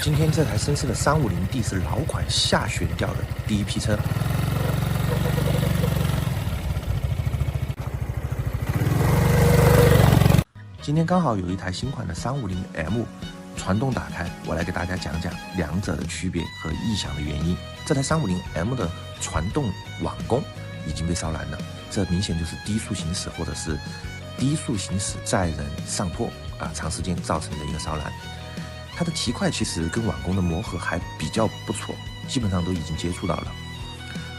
今天这台绅士的 350D 是老款下悬吊的第一批车。今天刚好有一台新款的350M 传动打开，我来给大家讲讲两者的区别和异响的原因。这台350M 的传动网弓已经被烧蓝了，这明显就是低速行驶或者是低速行驶载人上坡长时间造成的一个烧蓝。它的提块其实跟网弓的磨合还比较不错，基本上都已经接触到了。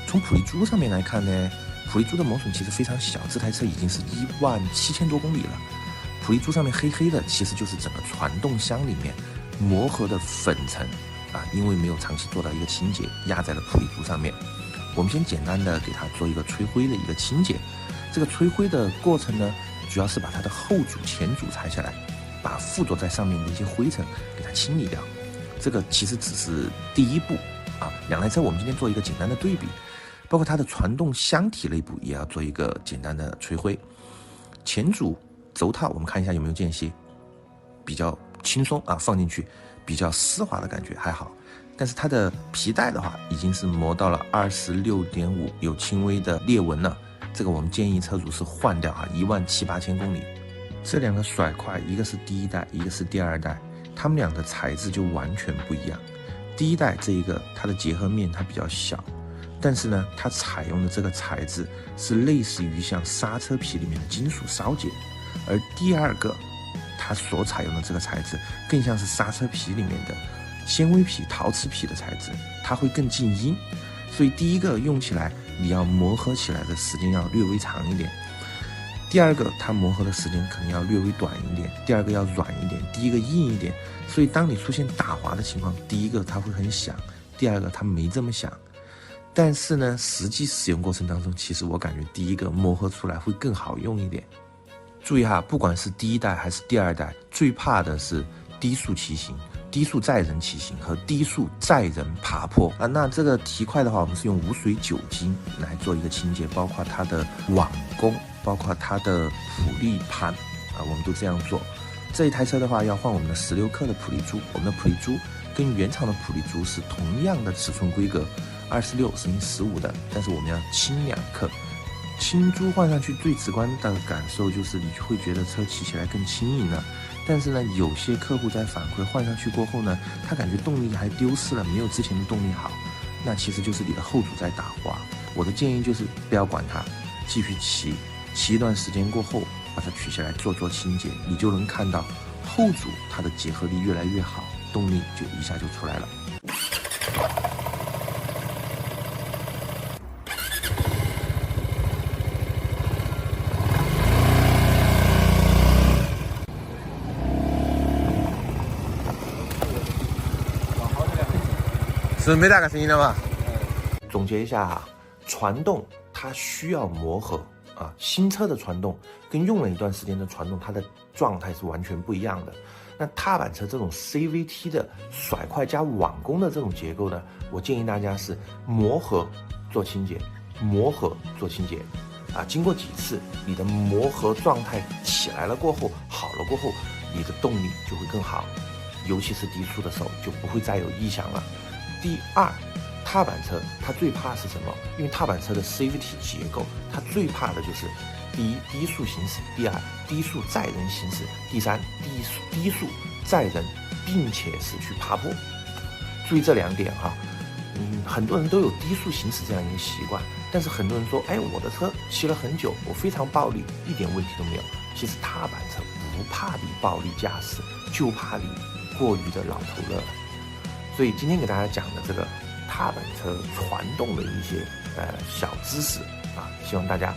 从普利珠上面来看呢，普利珠的磨损其实非常小，这台车已经是17000多公里了。普利珠上面黑黑的，其实就是整个传动箱里面磨合的粉尘因为没有长期做到一个清洁，压在了普利珠上面。我们先简单的给它做一个吹灰的一个清洁。这个吹灰的过程呢，主要是把它的后组、前组拆下来，把附着在上面的一些灰尘给它清理掉。这个其实只是第一步两台车我们今天做一个简单的对比，包括它的传动箱体内部也要做一个简单的吹灰。前组轴套我们看一下有没有间隙，比较轻松放进去比较丝滑的感觉还好。但是它的皮带的话已经是磨到了26.5，有轻微的裂纹了。这个我们建议车主是换掉17800公里。这两个甩块，一个是第一代，一个是第二代，它们俩的材质就完全不一样。第一代这一个它的结合面它比较小，但是呢它采用的这个材质是类似于像刹车皮里面的金属烧结，而第二个它所采用的这个材质更像是刹车皮里面的纤维皮、陶瓷皮的材质，它会更静音。所以第一个用起来你要磨合起来的时间要略微长一点，第二个它磨合的时间可能要略微短一点，第二个要软一点，第一个硬一点。所以当你出现打滑的情况，第一个它会很响，第二个它没这么响。但是呢实际使用过程当中，其实我感觉第一个磨合出来会更好用一点。注意不管是第一代还是第二代，最怕的是低速骑行、低速载人骑行和低速载人爬坡那这个提块的话，我们是用无水酒精来做一个清洁，包括它的网弓，包括它的普利盘我们都这样做。这一台车的话要换我们的16克的普利珠，我们的普利珠跟原厂的普利珠是同样的尺寸规格，26/15的，但是我们要轻2克。轻珠换上去最直观的感受就是你会觉得车骑起来更轻盈了。但是呢有些客户在反馈换上去过后呢，他感觉动力还丢失了，没有之前的动力好，那其实就是你的后组在打滑。我的建议就是不要管它，继续骑一段时间过后把它取下来做清洁，你就能看到后组它的结合力越来越好，动力就一下就出来了。是没大个声音了吧？总结一下传动它需要磨合新车的传动跟用了一段时间的传动，它的状态是完全不一样的。那踏板车这种 CVT 的甩块加网弓的这种结构呢，我建议大家是磨合做清洁，磨合做清洁经过几次你的磨合状态起来了过后，好了过后，你的动力就会更好，尤其是低速的时候就不会再有异响了。第二，踏板车它最怕是什么？因为踏板车的 CVT 结构，它最怕的就是第一低速行驶，第二低速载人行驶，第三低速载人并且是去爬坡。注意这2点很多人都有低速行驶这样一个习惯，但是很多人说我的车骑了很久，我非常暴力，一点问题都没有。其实踏板车不怕你暴力驾驶，就怕你过于的老头乐。所以今天给大家讲的这个踏板车传动的一些小知识希望大家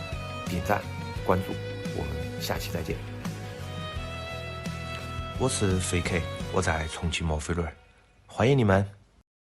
点赞关注，我们下期再见。我是肥 K， 我在重庆莫菲轮，欢迎你们。